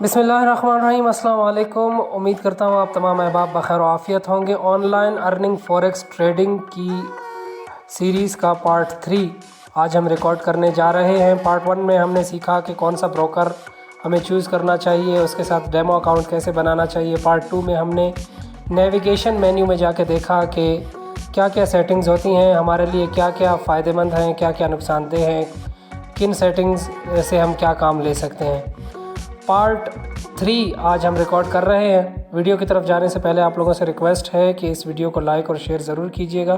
बिस्मिल्लाहिर्रहमानिर्रहीम, अस्सलाम वालेकुम। उम्मीद करता हूँ आप तमाम अहबाब बखैर आफ़ियत होंगे। ऑनलाइन अर्निंग फॉरेक्स ट्रेडिंग की सीरीज़ का पार्ट 3 आज हम रिकॉर्ड करने जा रहे हैं। पार्ट 1 में हमने सीखा कि कौन सा ब्रोकर हमें चूज़ करना चाहिए, उसके साथ डेमो अकाउंट कैसे बनाना चाहिए। पार्ट 2 में हमने नेविगेशन मेन्यू में जाके देखा कि क्या क्या सेटिंग्स होती हैं, हमारे लिए क्या क्या फ़ायदेमंद हैं, क्या क्या नुकसानदेह हैं, किन सेटिंग्स से हम क्या काम ले सकते हैं। पार्ट 3 आज हम रिकॉर्ड कर रहे हैं। वीडियो की तरफ जाने से पहले आप लोगों से रिक्वेस्ट है कि इस वीडियो को लाइक और शेयर ज़रूर कीजिएगा।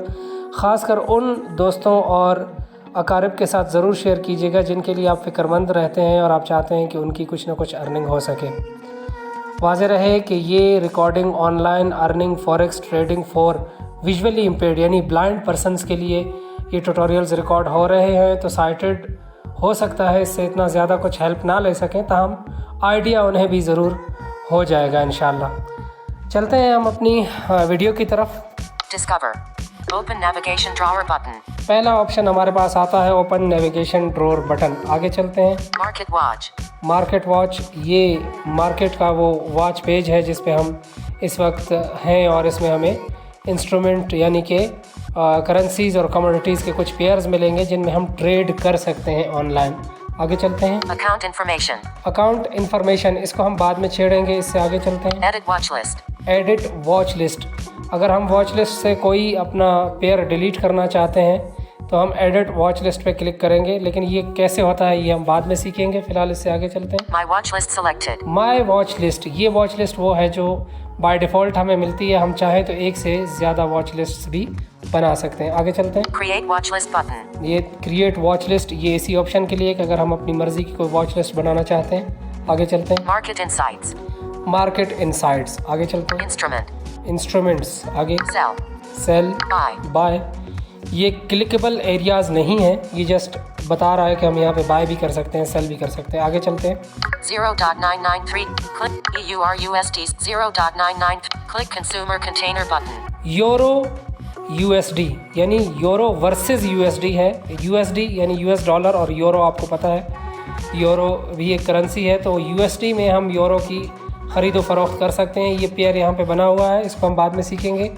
ख़ासकर उन दोस्तों और अकारिब के साथ ज़रूर शेयर कीजिएगा जिनके लिए आप फ़िक्रमंद रहते हैं और आप चाहते हैं कि उनकी कुछ ना कुछ अर्निंग हो सके। वाज़ेह रहे कि ये recording online earning forex trading for visually impaired यानी ब्लाइंड पर्सनस के लिए ये ट्यूटोरियल्स रिकॉर्ड हो रहे हैं। तो साइटेड हो सकता है इससे इतना ज़्यादा कुछ हेल्प ना ले सकें, ताहम आइडिया उन्हें भी ज़रूर हो जाएगा इंशाल्लाह। चलते हैं हम अपनी वीडियो की तरफ। Discover open navigation drawer button. पहला ऑप्शन हमारे पास आता है ओपन नेविगेशन ड्रॉअर बटन। आगे चलते हैं। Market watch. मार्केट वॉच, ये मार्केट का वो वॉच पेज है जिस पे हम इस वक्त हैं और इसमें हमें इंस्ट्रूमेंट यानी कि करेंसीज़ और कमोडिटीज़ के कुछ पेयर्स मिलेंगे जिनमें हम ट्रेड कर सकते हैं ऑनलाइन। आगे चलते हैं। Account information. अकाउंट इन्फॉर्मेशन, इसको हम बाद में छेड़ेंगे, इससे आगे चलते हैं। Edit watch list. Edit watch list, अगर हम वॉच लिस्ट से कोई अपना पेयर डिलीट करना चाहते हैं तो हम एडिट वॉच लिस्ट पे क्लिक करेंगे, लेकिन ये कैसे होता है ये हम बाद में सीखेंगे। फिलहाल इससे आगे चलते हैं। My watch list selected. My watch list, ये वॉच लिस्ट वो है जो बाय डिफ़ॉल्ट हमें मिलती है। हम चाहें तो एक से ज़्यादा वॉच लिस्ट भी बना सकते हैं। आगे चलते हैं। Create watch list button. ये क्रिएट वॉच लिस्ट, ये इसी ऑप्शन के लिए कि अगर हम अपनी मर्ज़ी की कोई वॉच लिस्ट बनाना चाहते हैं। आगे चलते हैं। Market insights. मार्केट इनसाइट्स, आगे चलते हैं। इंस्ट्रूमेंट। इंस्ट्रूमेंट्स, आगे सेल। Sell, buy. बाय, ये क्लिकेबल एरियाज़ नहीं है, ये जस्ट बता रहा है कि हम यहाँ पे बाय भी कर सकते हैं, सेल भी कर सकते हैं। आगे चलते हैं। 0.993 click EURUSD 0.99 click consumer container button। Euro USD यानी यूरो वर्सेस USD है। USD यानी US डॉलर और यूरो आपको पता है यूरो भी एक करेंसी है, तो USD में हम यूरो की ख़रीदो फरोख्त कर सकते हैं। ये पेयर यहाँ पे बना हुआ है, इसको हम बाद में सीखेंगे।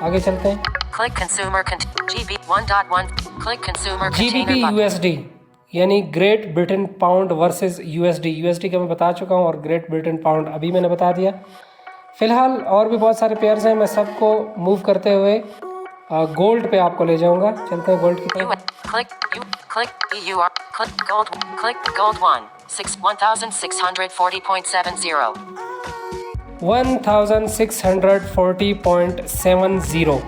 आगे चलते हैं। Click consumer GB 1.1 click consumer container GBP button। USD यानी great Britain pound versus USD का मैं बता चुका हूँ और ग्रेट ब्रिटेन पाउंड अभी मैंने बता दिया। फ़िलहाल और भी बहुत सारे पेयर्स हैं, मैं सबको मूव करते हुए गोल्ड पे आपको ले जाऊंगा। चलते हैं गोल्ड की तरफ। Click EUR click gold 1 1640.70 1640.70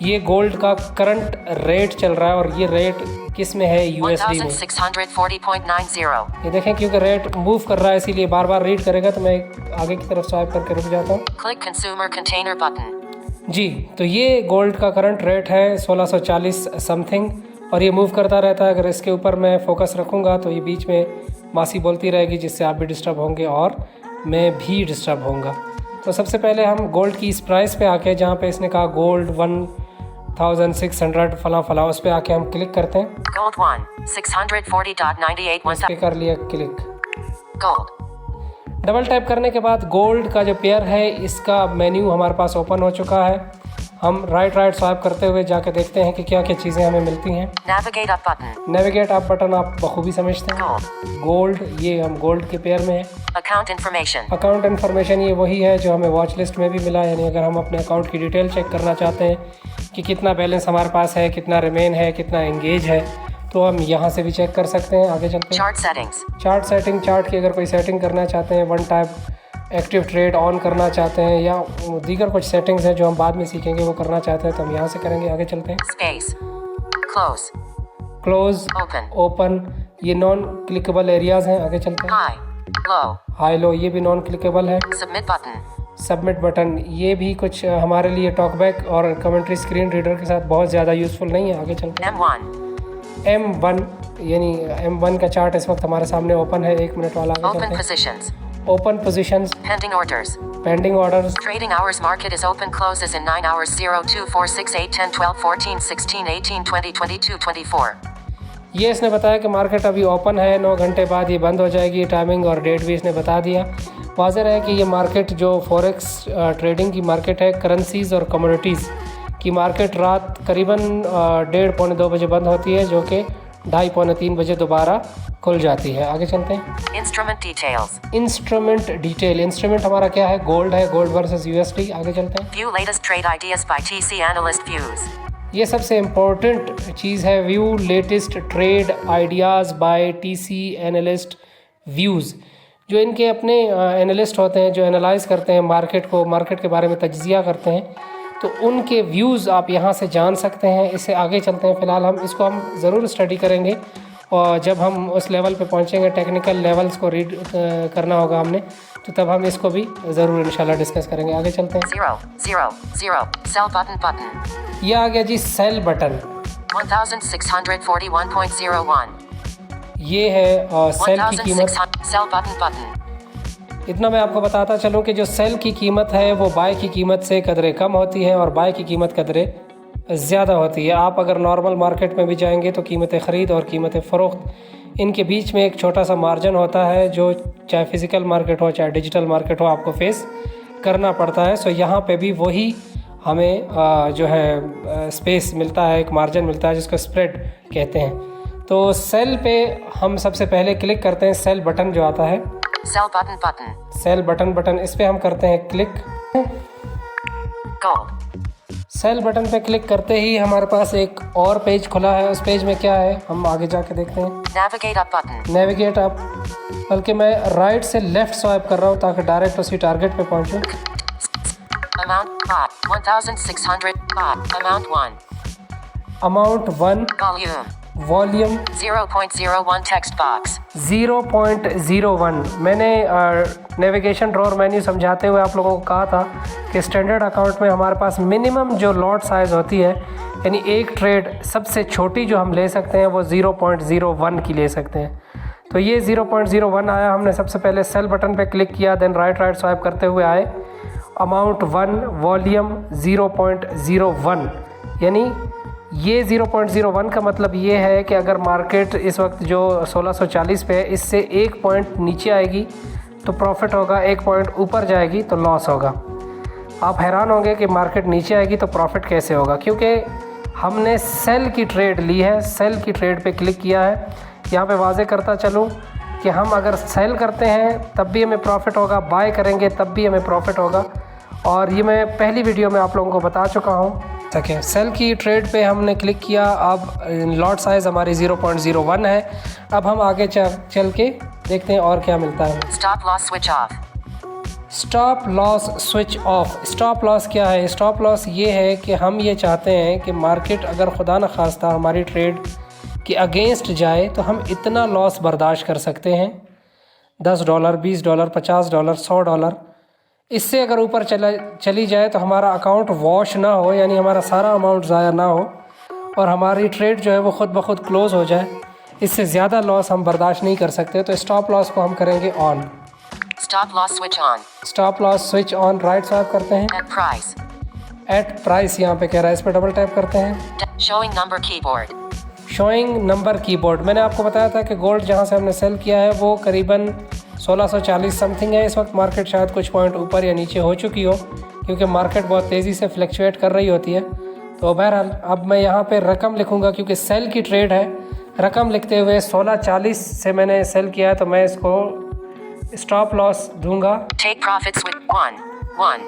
ये गोल्ड का करंट रेट चल रहा है और ये रेट किस में है? USD में। 1640.90। ये देखें क्योंकि रेट मूव कर रहा है इसीलिए बार बार रीड करेगा, तो मैं आगे की तरफ स्वाइप करके रुक जाता हूँ। Click consumer container button। जी, तो ये गोल्ड का करंट रेट है 1640 समथिंग और ये मूव करता रहता है। अगर इसके ऊपर मैं फोकस रखूँगा तो ये बीच में मासी बोलती रहेगी जिससे आप भी डिस्टर्ब होंगे और मैं भी डिस्टर्ब होऊंगा। तो सबसे पहले हम गोल्ड की इस प्राइस पे आके, जहाँ पे इसने कहा गोल्ड 1600 फला फला, उस पर आके हम क्लिक करते हैं। Gold 1 640.98 इस पे कर लिया क्लिक। Gold। डबल टैप करने के बाद गोल्ड का जो पेयर है इसका मेन्यू हमारे पास ओपन हो चुका है। हम राइट स्वाइप करते हुए जाके देखते हैं कि क्या क्या चीज़ें हमें मिलती हैं। Navigate up button। Navigate up button आप बखूबी समझते हैं। Gold। गोल्ड, ये हम गोल्ड के पेयर में है। Account information। अकाउंट इन्फॉर्मेशन, ये वही है जो हमें वॉच लिस्ट में भी मिला, यानी अगर हम अपने अकाउंट की डिटेल चेक करना चाहते हैं कि कितना बैलेंस हमारे पास है, कितना रिमेन है, कितना एंगेज है, तो हम यहाँ से भी चेक कर सकते हैं। आगे चलते हैं। Chart settings। Chart setting, chart की अगर कोई सेटिंग करना चाहते हैं, one type active trade on करना चाहते हैं या दीगर कुछ सेटिंग्स हैं जो हम बाद में सीखेंगे, वो करना चाहते हैं तो हम यहाँ से करेंगे। आगे चलते हैं। Space। Close। Close, Open। Open, ये नॉन क्लिकेबल एरियाज़ हैं। आगे चलते हैं। High। Low। हाई लो, ये भी नॉन क्लिकेबल है। Submit button। सबमिट बटन, ये भी कुछ हमारे लिए टॉकबैक और कमेंट्री स्क्रीन रीडर के साथ बहुत ज़्यादा यूज़फुल नहीं है। आगे चलते हैं। M1। M1 यानी M1 का चार्ट इस वक्त हमारे सामने ओपन है। 1 मिनट वाला। आगे Open चलते हैं। positions। Open positions, Pending orders। Pending orders, Trading hours market is open closes in 9 hours 0 2 4 6 8 10 12 14 16 18 20 22 24। ये इसने बताया कि मार्केट अभी ओपन है, 9 घंटे बाद ये बंद हो जाएगी। टाइमिंग और डेट भी इसने बता दिया। वाज़ेह है कि ये मार्केट जो फॉरेक्स ट्रेडिंग की मार्केट है, करेंसीज़ और कमोडिटीज़ की मार्केट रात करीबन 1:30 पौने 2 बजे बंद होती है, जो कि 2:30 पौने 3 बजे दोबारा खुल जाती है। आगे चलते हैं। Instrument details. Instrument detail. Instrument हमारा क्या है? गोल्ड है, गोल्ड वर्सेस USD। आगे चलते हैं। View latest trade ideas by TC Analyst Views. ये सबसे इम्पोर्टेंट चीज़ है, view latest trade ideas by TC analyst views. जो इनके अपने एनालिस्ट होते हैं जो एनालाइज करते हैं मार्केट को, मार्केट के बारे में तज्जिया करते हैं, तो उनके व्यूज़ आप यहाँ से जान सकते हैं। इससे आगे चलते हैं। फ़िलहाल हम ज़रूर स्टडी करेंगे, और जब हम उस लेवल पे पहुँचेंगे, टेक्निकल लेवल्स को रीड करना होगा हमने, तो तब हम इसको भी ज़रूर इंशाल्लाह डिस्कस करेंगे। आगे चलते हैं। 0. Sell button. ये आ गया जी सेल बटन। 1641.01. ये है सेल की कीमत। 1600. Sell button. इतना मैं आपको बताता चलूँ कि जो सेल की कीमत है वो बाय की कीमत से कदरे कम होती है और बाय की कीमत कदरे ज़्यादा होती है। आप अगर नॉर्मल मार्केट में भी जाएंगे तो कीमत ख़रीद और कीमत फ़रोख्त, इनके बीच में एक छोटा सा मार्जिन होता है, जो चाहे फ़िज़िकल मार्केट हो चाहे डिजिटल मार्केट हो, आपको फेस करना पड़ता है। सो यहाँ पे भी वही हमें जो है स्पेस मिलता है, एक मार्जिन मिलता है जिसको स्प्रेड कहते हैं। तो सेल पे हम सबसे पहले क्लिक करते हैं। सेल बटन जो आता है, Sell button. सेल बटन, इस पे हम करते हैं क्लिक। Gold. सेल बटन पे क्लिक करते ही हमारे पास एक और पेज खुला है। उस पेज में क्या है हम आगे जाके देखते हैं। Navigate up button. Navigate up, बल्कि मैं राइट से लेफ़्ट स्वाइप कर रहा हूँ ताकि डायरेक्ट उसी टारगेट पे पहुँचूँ। Amount bot 1600 bot. Amount 1. Amount 1, Volume volume 0.01 text box. 0.01। मैंने नेविगेशन ड्रॉअर मेन्यू समझाते हुए आप लोगों को कहा था कि स्टैंडर्ड अकाउंट में हमारे पास मिनिमम जो लॉट साइज़ होती है, यानी एक ट्रेड सबसे छोटी जो हम ले सकते हैं वो 0.01 की ले सकते हैं। तो ये 0.01 आया। हमने सबसे पहले सेल बटन पे क्लिक किया, देन राइट स्वाइप करते हुए आए अमाउंट 1, वॉल्यूम 0.01। यानी ये 0.01 का मतलब ये है कि अगर मार्केट इस वक्त जो 1640 पे है, इससे 1 पॉइंट नीचे आएगी तो प्रॉफिट होगा, 1 पॉइंट ऊपर जाएगी तो लॉस होगा। आप हैरान होंगे कि मार्केट नीचे आएगी तो प्रॉफिट कैसे होगा, क्योंकि हमने सेल की ट्रेड ली है। सेल की ट्रेड पे क्लिक किया है। यहाँ पे वाज़े करता चलूँ कि हम अगर सेल करते हैं तब भी हमें प्रॉफिट होगा, बाय करेंगे तब भी हमें प्रॉफिट होगा, और ये मैं पहली वीडियो में आप लोगों को बता चुका हूँ। ठीक है, सेल की ट्रेड पे हमने क्लिक किया। अब लॉट साइज़ हमारी 0.01 है। अब हम आगे चल के देखते हैं और क्या मिलता है। Stop loss switch off. Stop loss switch off. Stop loss क्या है? स्टॉप लॉस ये है कि हम ये चाहते हैं कि मार्केट अगर खुदा न खास्ता हमारी ट्रेड के अगेंस्ट जाए तो हम इतना लॉस बर्दाश्त कर सकते हैं, $10, $20, $50, $100। इससे अगर ऊपर चली जाए तो हमारा अकाउंट वॉश ना हो, यानी हमारा सारा अमाउंट ज़ाया ना हो और हमारी ट्रेड जो है वो ख़ुद ब खुद क्लोज़ हो जाए। इससे ज़्यादा लॉस हम बर्दाश्त नहीं कर सकते। तो स्टॉप लॉस को हम करेंगे on. Stop loss switch on. Stop loss switch on, right swipe करते हैं। At price. एट प्राइस यहाँ पे कह रहा है, इस पर डबल टैप करते हैं। Showing number keyboard. Showing number keyboard. मैंने आपको बताया था कि गोल्ड जहाँ से हमने सेल किया है वो करीबन 1640 समथिंग है। इस वक्त मार्केट शायद कुछ पॉइंट ऊपर या नीचे हो चुकी हो, क्योंकि मार्केट बहुत तेज़ी से फ्लक्चुएट कर रही होती है। तो बहरहाल अब मैं यहाँ पे रकम लिखूँगा, क्योंकि सेल की ट्रेड है। रकम लिखते हुए 1640 से मैंने सेल किया है, तो मैं इसको स्टॉप लॉस दूंगा। Take profits with 1, 1,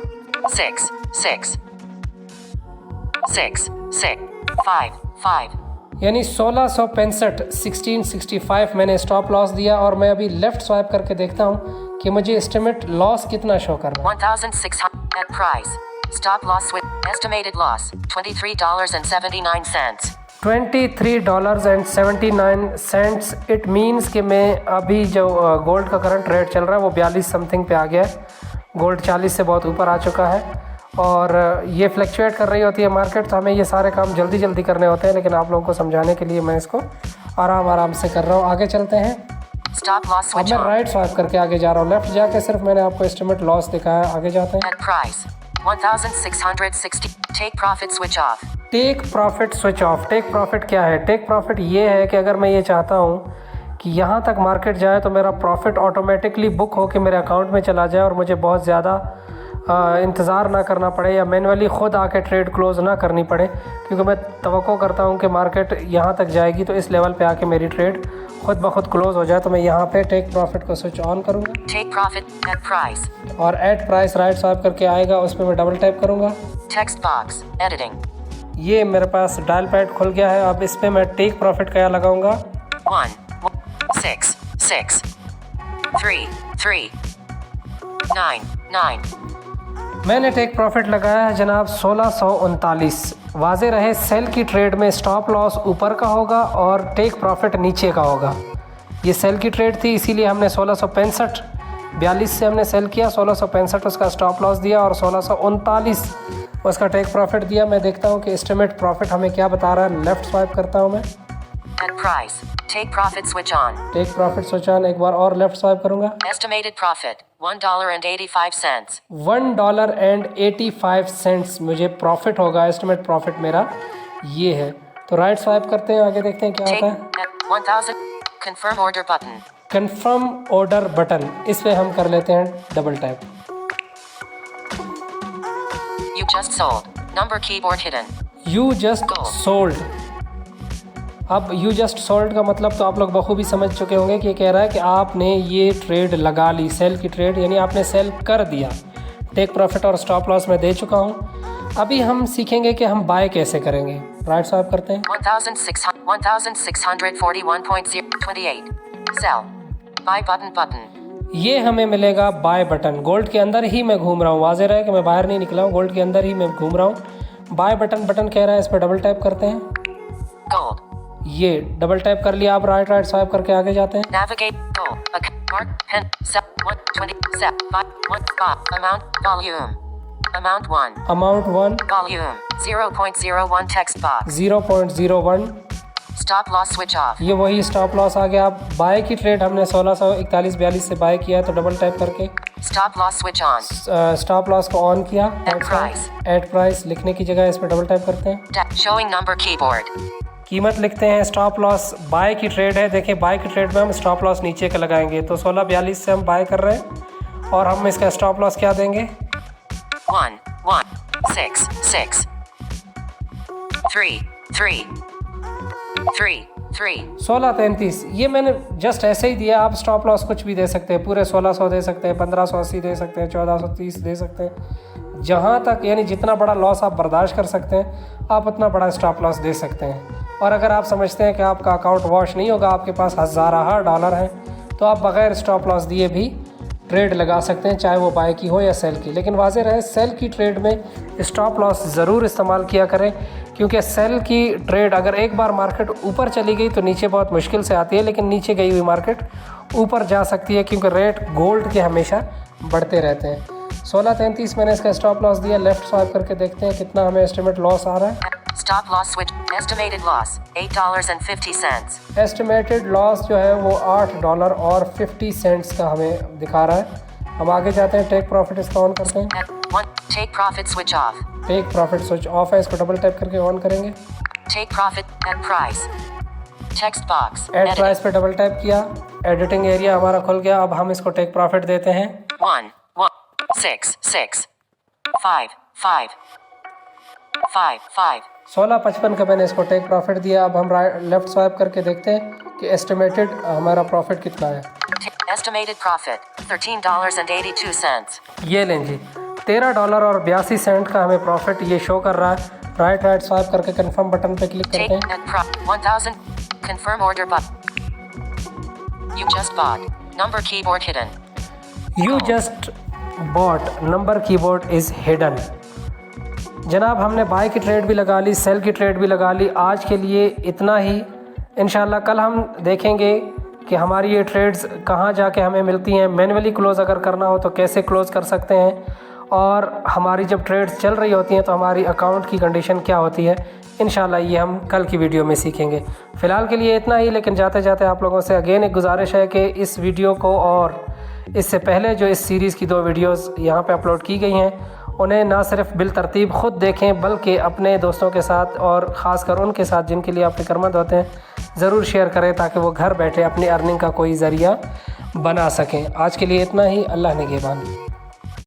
6, 6, 6, 6, 5, 5. यानी 1665 1665 मैंने स्टॉप लॉस दिया, और मैं अभी लेफ़्ट स्वाइप करके देखता हूँ कि मुझे एस्टिमेट लॉस कितना शो कर रहा है। 1600 at price. Stop loss with estimated loss $23.79. $23.79। It means कि मैं अभी जो गोल्ड का करंट रेट चल रहा है वो 42 समथिंग पे आ गया है। गोल्ड 40 से बहुत ऊपर आ चुका है, और ये फ्लक्चुएट कर रही होती है मार्केट, तो हमें ये सारे काम जल्दी जल्दी करने होते हैं। लेकिन आप लोगों को समझाने के लिए मैं इसको आराम आराम से कर रहा हूँ। आगे चलते हैं। Stop loss अब switch मैं on. राइट स्वाइप करके आगे जा रहा हूँ। लेफ्ट जाके सिर्फ मैंने आपको एस्टिमेट लॉस दिखाया। आगे जाते हैं। At price. 1660. Take profit switch off. Take profit switch off. Take profit क्या है? टेक प्रॉफिट ये है कि अगर मैं ये चाहता हूँ कि यहाँ तक मार्केट जाए तो मेरा प्रॉफिट ऑटोमेटिकली बुक होकर मेरे अकाउंट में चला जाए और मुझे बहुत ज़्यादा इंतज़ार ना करना पड़े या मैनुअली ख़ुद आके ट्रेड क्लोज़ ना करनी पड़े, क्योंकि मैं तवक्को करता हूँ कि मार्केट यहाँ तक जाएगी तो इस लेवल पे आके मेरी ट्रेड खुद ब खुद क्लोज़ हो जाए। तो मैं यहाँ पे टेक प्रॉफिट को स्विच ऑन करूँगा। Take profit at price. और एट प्राइस राइट स्वाइप करके आएगा, उस पर मैं डबल टैप करूँगा। Text box. Editing. ये मेरे पास डायल पैड खुल गया है। अब इस पर मैं टेक प्रॉफिट क्या लगाऊंगा? 1 6 6 3 3 9 9. मैंने टेक प्रॉफिट लगाया है जनाब 1639। वाज़े रहे सेल की ट्रेड में स्टॉप लॉस ऊपर का होगा और टेक प्रॉफिट नीचे का होगा। ये सेल की ट्रेड थी, इसीलिए हमने 1665 से हमने सेल किया, 1665 उसका स्टॉप लॉस दिया और 1639 उसका टेक प्रॉफिट दिया। मैं देखता हूँ कि एस्टिमेट प्रॉफिट हमें क्या बता रहा है। लेफ़्ट स्वाइप करता हूँ मैं। At price. Take profit switch on. Take profit switch on. एक बार और लेफ़्ट स्वाइप करूँगा। Estimated profit $1.85. $1.85 मुझे प्रॉफिट होगा। एस्टिमेट प्रॉफिट मेरा ये है। तो राइट स्वाइप करते हैं, आगे देखते हैं क्या Take होता है। at 1000. Confirm order button. Confirm order button, इस पे हम कर लेते हैं double tap. You just sold. Number keyboard hidden. You just sold. अब यू जस्ट सोल्ड का मतलब तो आप लोग बखूबी समझ चुके होंगे कि ये कह रहा है कि आपने ये ट्रेड लगा ली, सेल की ट्रेड, यानी आपने सेल कर दिया। टेक प्रॉफिट और स्टॉप लॉस मैं दे चुका हूँ। अभी हम सीखेंगे कि हम बाय कैसे करेंगे। राइट स्वाइप करते हैं। 1641.028. Sell. Buy button. ये हमें मिलेगा बाय बटन। गोल्ड के अंदर ही मैं घूम रहा हूँ, वाज़ेह रहा है कि मैं बाहर नहीं निकला हूँ, गोल्ड के अंदर ही मैं घूम रहा हूँ। बाय बटन कह रहा है, इस पर डबल टैप करते हैं। Gold. ये डबल टैप कर लिया। आप राइट स्वाइप करके आगे जाते हैं। Navigate. Gold. Mark. Pen. Set. 120. Set. Buy. 1 spot. Amount. Volume. Amount 1. Amount 1। Volume. 0.01 text box. 0.01। Stop loss switch off. ये वही स्टॉप लॉस आ गया। आप बाय की ट्रेड हमने 1641.42 से बाय किया है, तो डबल टैप करके Stop loss switch on. Stop loss को ऑन किया। At price. एट प्राइस लिखने की जगह इस पर डबल टैप करते हैं। Showing number keyboard. कीमत लिखते हैं। स्टॉप लॉस बाय की ट्रेड है। देखिए बाय की ट्रेड में हम स्टॉप लॉस नीचे का लगाएंगे, तो 1642 से हम बाय कर रहे हैं और हम इसका स्टॉप लॉस क्या देंगे? 1 1 6 6 3 3 3 3. 1633। ये मैंने जस्ट ऐसे ही दिया। आप स्टॉप लॉस कुछ भी दे सकते हैं, पूरे 1600 दे सकते हैं, 1580 दे सकते हैं, 1430 दे सकते हैं। जहाँ तक यानी जितना बड़ा लॉस आप बर्दाश्त कर सकते हैं, आप उतना बड़ा स्टॉप लॉस दे सकते हैं। और अगर आप समझते हैं कि आपका अकाउंट वॉश नहीं होगा, आपके पास हज़ारा डॉलर हैं, तो आप बग़ैर स्टॉप लॉस दिए भी ट्रेड लगा सकते हैं, चाहे वो बाय की हो या सेल की। लेकिन वाज़ेह रहे सेल की ट्रेड में स्टॉप लॉस ज़रूर इस्तेमाल किया करें, क्योंकि सेल की ट्रेड अगर एक बार मार्केट ऊपर चली गई तो नीचे बहुत मुश्किल से आती है, लेकिन नीचे गई हुई मार्केट ऊपर जा सकती है, क्योंकि रेट गोल्ड के हमेशा बढ़ते रहते हैं। 1633 मैंने इसका स्टॉप लॉस दिया। लेफ़्ट स्वाइप करके देखते हैं कितना हमें एस्टिमेट लॉस आ रहा है। Stop loss switch. Estimated loss $8.50. Estimated loss जो है वो $8.50 का हमें दिखा रहा है। हम आगे जाते हैं। टेक प्रॉफिट इसका ऑन करते हैं। At 1. Take profit switch off. Take profit switch off है, इसको डबल टैप करके ऑन करेंगे। Take profit at price. Text box. एड Edit. प्राइस पे डबल टैप किया, एडिटिंग एरिया हमारा खुल गया। अब हम इसको टेक प्रॉफिट देते हैं। 1 1 6 6 5 5 5 5. 1655 का मैंने इसको टेक प्रॉफिट दिया। अब हम लेफ़्ट स्वाइप करके देखते हैं कि एस्टिमेटेड हमारा प्रॉफिट कितना है। Estimated profit $13.82. ये लें जी, $13.82 का हमें प्रॉफिट ये शो कर रहा है। राइट स्वाइप करके कंफर्म बटन पे क्लिक करते Take हैं। at pro 1000. Confirm order button. You just bought. Number keyboard hidden. You just bought number keyboard is hidden. जनाब हमने बाय की ट्रेड भी लगा ली, सेल की ट्रेड भी लगा ली। आज के लिए इतना ही। इंशाल्लाह कल हम देखेंगे कि हमारी ये ट्रेड्स कहाँ जाके हमें मिलती हैं। मैन्युअली क्लोज़ अगर करना हो तो कैसे क्लोज़ कर सकते हैं, और हमारी जब ट्रेड्स चल रही होती हैं तो हमारी अकाउंट की कंडीशन क्या होती है। इंशाल्लाह ये हम कल की वीडियो में सीखेंगे। फ़िलहाल के लिए इतना ही, लेकिन जाते जाते आप लोगों से अगेन एक गुजारिश है कि इस वीडियो को और इससे पहले जो इस सीरीज़ की 2 वीडियोस यहाँ पे अपलोड की गई हैं उन्हें ना सिर्फ बिलतरतीब ख़ुद देखें बल्कि अपने दोस्तों के साथ और ख़ासकर उनके साथ जिनके लिए आप फ़िक्रमंद होते हैं ज़रूर शेयर करें ताकि वो घर बैठे अपनी अर्निंग का कोई ज़रिया बना सकें। आज के लिए इतना ही। अल्लाह निगहबान।